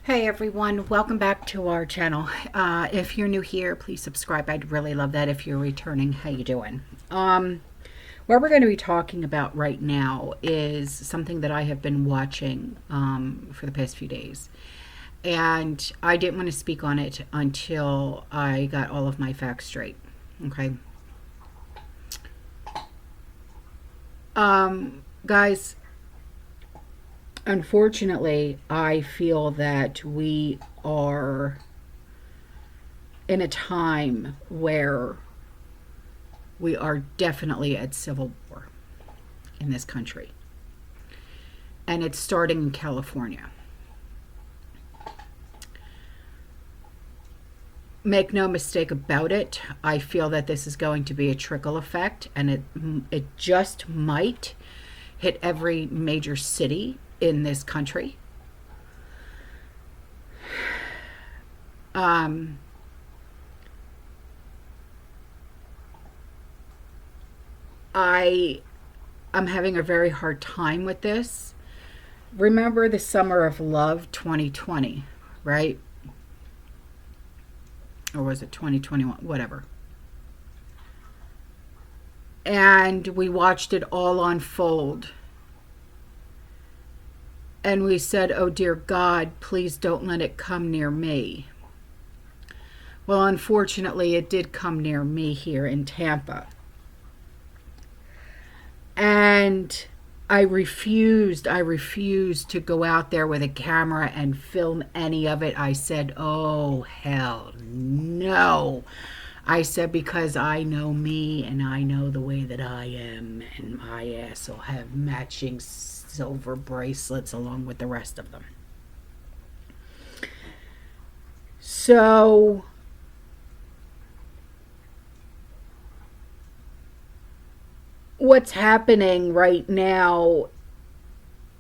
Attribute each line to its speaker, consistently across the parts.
Speaker 1: Hey everyone, welcome back to our channel. If you're new here, please subscribe. I'd really love that. If you're returning, how you doing? What we're going to be talking about right now is something that I have been watching for the past few days. And I didn't want to speak on it until I got all of my facts straight. Okay. Guys, unfortunately, I feel that we are in a time where we are definitely at civil war in this country. And it's starting in California. Make no mistake about it, I feel that this is going to be a trickle effect, and it just might hit every major city in this country. Um, I'm having a very hard time with this. Remember the summer of love 2020, right? Or was it 2021? Whatever. And we watched it all unfold. And we said, oh dear God, please don't let it come near me. Well, unfortunately, it did come near me here in Tampa. And I refused to go out there with a camera and film any of it. I said, oh, hell no. I said, because I know me and I know the way that I am, and my ass will have matching silver bracelets along with the rest of them. So what's happening right now,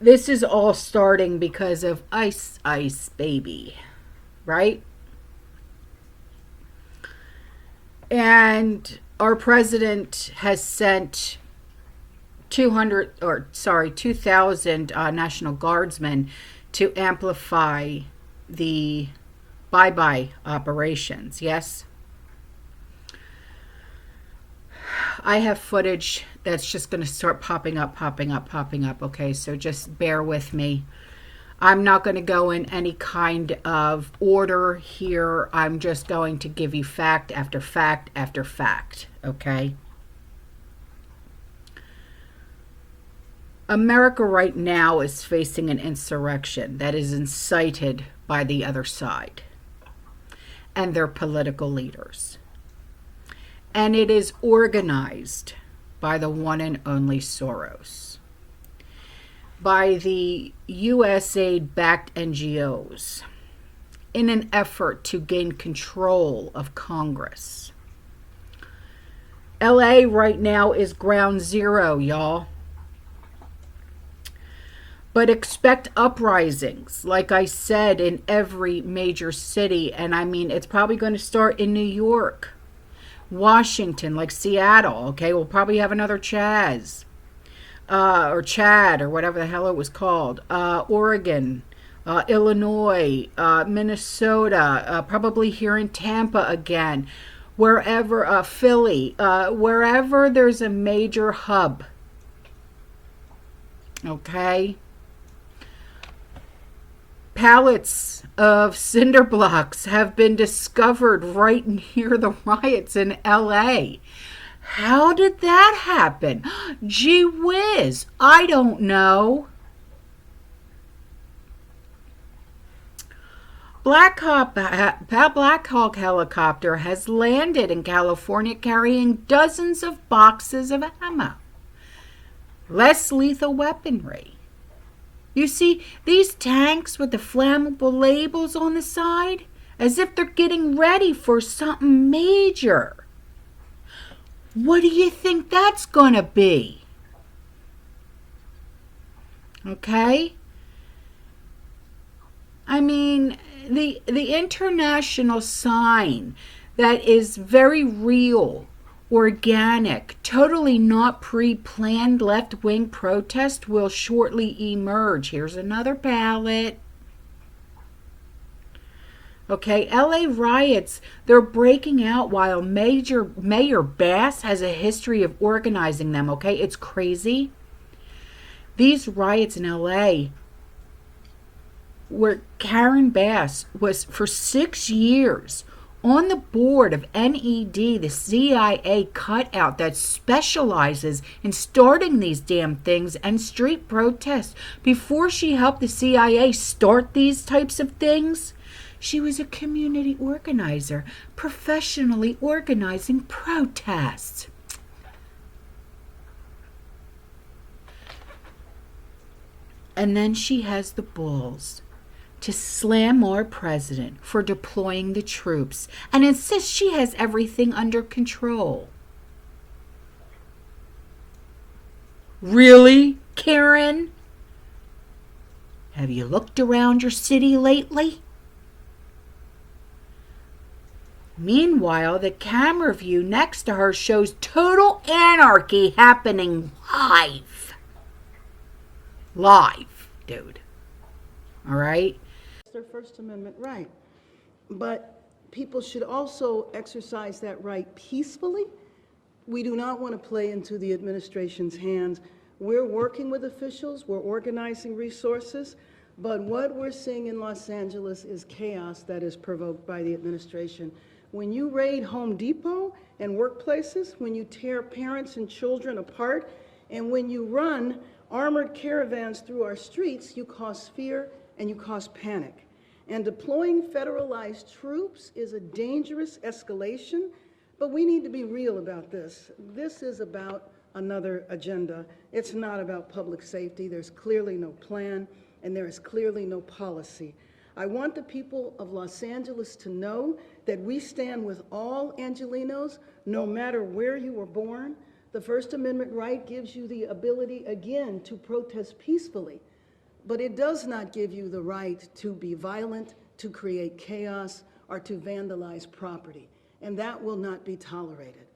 Speaker 1: this is all starting because of Ice Ice Baby, right? And our president has sent 2,000 National Guardsmen to amplify the bye-bye operations. Yes? I have footage that's just going to start popping up. Okay, so just bear with me. I'm not going to go in any kind of order here. I'm just going to give you fact after fact after fact. Okay? America right now is facing an insurrection that is incited by the other side and their political leaders. And it is organized by the one and only Soros, by the USAID-backed NGOs, in an effort to gain control of Congress. LA right now is ground zero, y'all. But expect uprisings, like I said, in every major city. And I mean, it's probably going to start in New York, Washington, like Seattle. Okay, we'll probably have another Chaz. Or Chad, or whatever the hell it was called. Oregon, Illinois, Minnesota, probably here in Tampa again. Wherever, Philly, wherever there's a major hub. Okay? Pallets of cinder blocks have been discovered right near the riots in LA. How did that happen? Gee whiz, I don't know. Black Hawk helicopter has landed in California carrying dozens of boxes of ammo. Less lethal weaponry. You see these tanks with the flammable labels on the side? As if they're getting ready for something major. What do you think that's going to be? Okay? I mean, the international sign that is very real, organic, totally not pre-planned left-wing protest will shortly emerge. Here's another palette. Okay, LA riots, they're breaking out while Mayor Bass has a history of organizing them, okay? It's crazy. These riots in LA, where Karen Bass was for 6 years on the board of NED, the CIA cutout that specializes in starting these damn things and street protests. Before she helped the CIA start these types of things, she was a community organizer, professionally organizing protests. And then she has the balls to slam our president for deploying the troops and insist she has everything under control. Really, Karen? Have you looked around your city lately? Meanwhile, the camera view next to her shows total anarchy happening live. Live, dude. All right?
Speaker 2: It's their First Amendment right. But people should also exercise that right peacefully. We do not want to play into the administration's hands. We're working with officials, we're organizing resources, but what we're seeing in Los Angeles is chaos that is provoked by the administration. When you raid Home Depot and workplaces, when you tear parents and children apart, and when you run armored caravans through our streets, you cause fear and you cause panic. And deploying federalized troops is a dangerous escalation, but we need to be real about this. This is about another agenda. It's not about public safety. There's clearly no plan, and there is clearly no policy. I want the people of Los Angeles to know that we stand with all Angelenos, no matter where you were born. The First Amendment right gives you the ability, again, to protest peacefully, but it does not give you the right to be violent, to create chaos, or to vandalize property, and that will not be tolerated.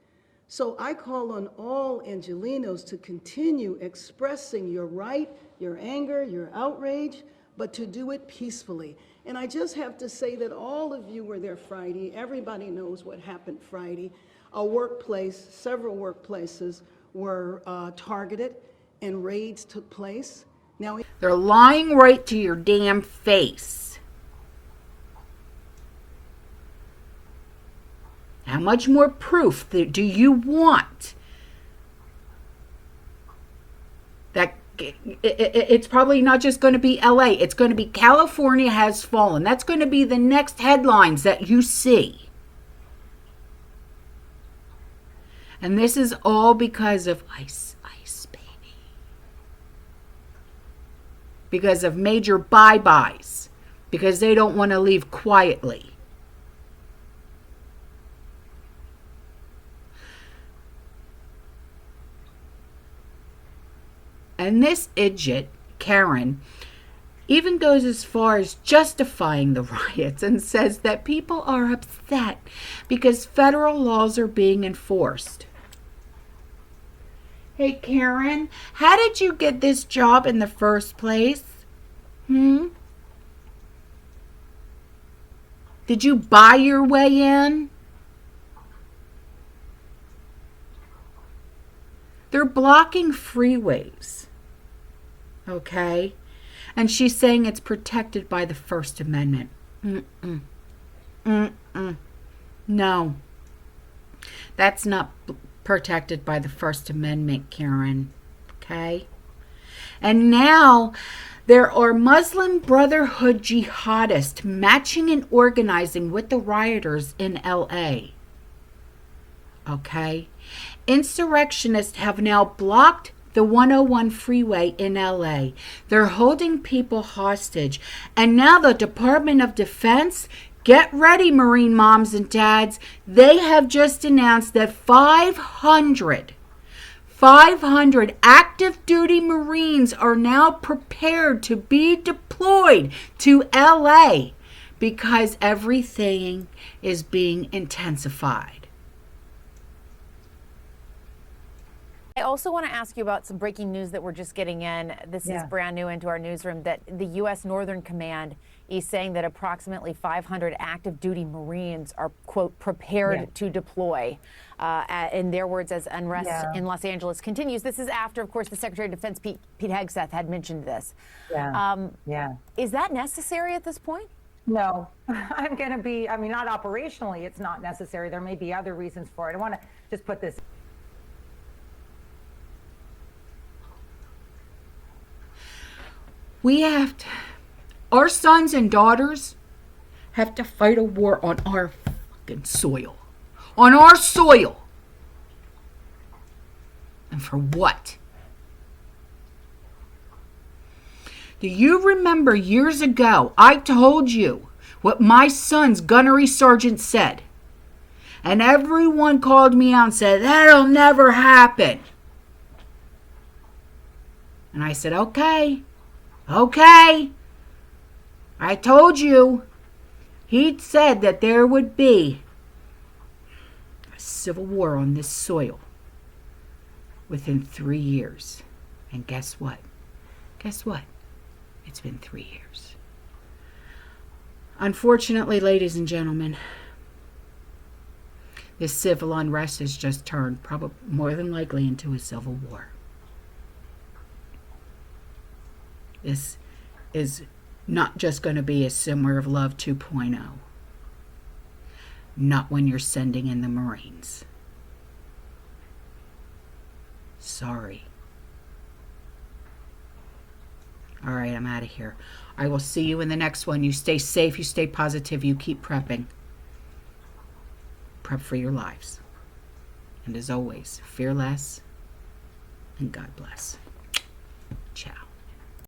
Speaker 2: So I call on all Angelenos to continue expressing your right, your anger, your outrage, but to do it peacefully. And I just have to say that all of you were there Friday. Everybody knows what happened Friday. A workplace, several workplaces were targeted and raids took place. Now,
Speaker 1: they're lying right to your damn face. How much more proof do you want? That it's probably not just going to be LA. It's going to be California has fallen. That's going to be the next headlines that you see. And this is all because of ICE, baby. Because of major bye-byes. Because they don't want to leave quietly. And this idiot, Karen, even goes as far as justifying the riots and says that people are upset because federal laws are being enforced. Hey, Karen, how did you get this job in the first place? Did you buy your way in? They're blocking freeways. Okay? And she's saying it's protected by the First Amendment. No. That's not protected by the First Amendment, Karen. Okay? And now there are Muslim Brotherhood jihadists matching and organizing with the rioters in LA. Okay? Insurrectionists have now blocked the 101 freeway in LA. They're holding people hostage. And now the Department of Defense, get ready, Marine moms and dads, they have just announced that 500 active duty Marines are now prepared to be deployed to LA because everything is being intensified.
Speaker 3: I also want to ask you about some breaking news that we're just getting in. This is brand new into our newsroom, that the U.S. Northern Command He's saying that approximately 500 active duty Marines are, quote, prepared to deploy. In their words, as unrest in Los Angeles continues. This is after, of course, the Secretary of Defense, Pete Hegseth, had mentioned this. Is that necessary at this point?
Speaker 4: No, I'm going to be, I mean, not operationally, it's not necessary. There may be other reasons for it. I want to just put this.
Speaker 1: We have to, our sons and daughters have to fight a war on our fucking soil. On our soil. And for what? Do you remember years ago, I told you what my son's gunnery sergeant said? And everyone called me out and said, that'll never happen. And I said, okay. I told you. He'd said that there would be a civil war on this soil within 3 years. And guess what? It's been 3 years. Unfortunately, ladies and gentlemen, this civil unrest has just turned, probably more than likely, into a civil war. This is not just going to be a Summer of Love 2.0. Not when you're sending in the Marines. Sorry. All right, I'm out of here. I will see you in the next one. You stay safe, you stay positive, you keep prepping. Prep for your lives. And as always, fear less and God bless. Ciao.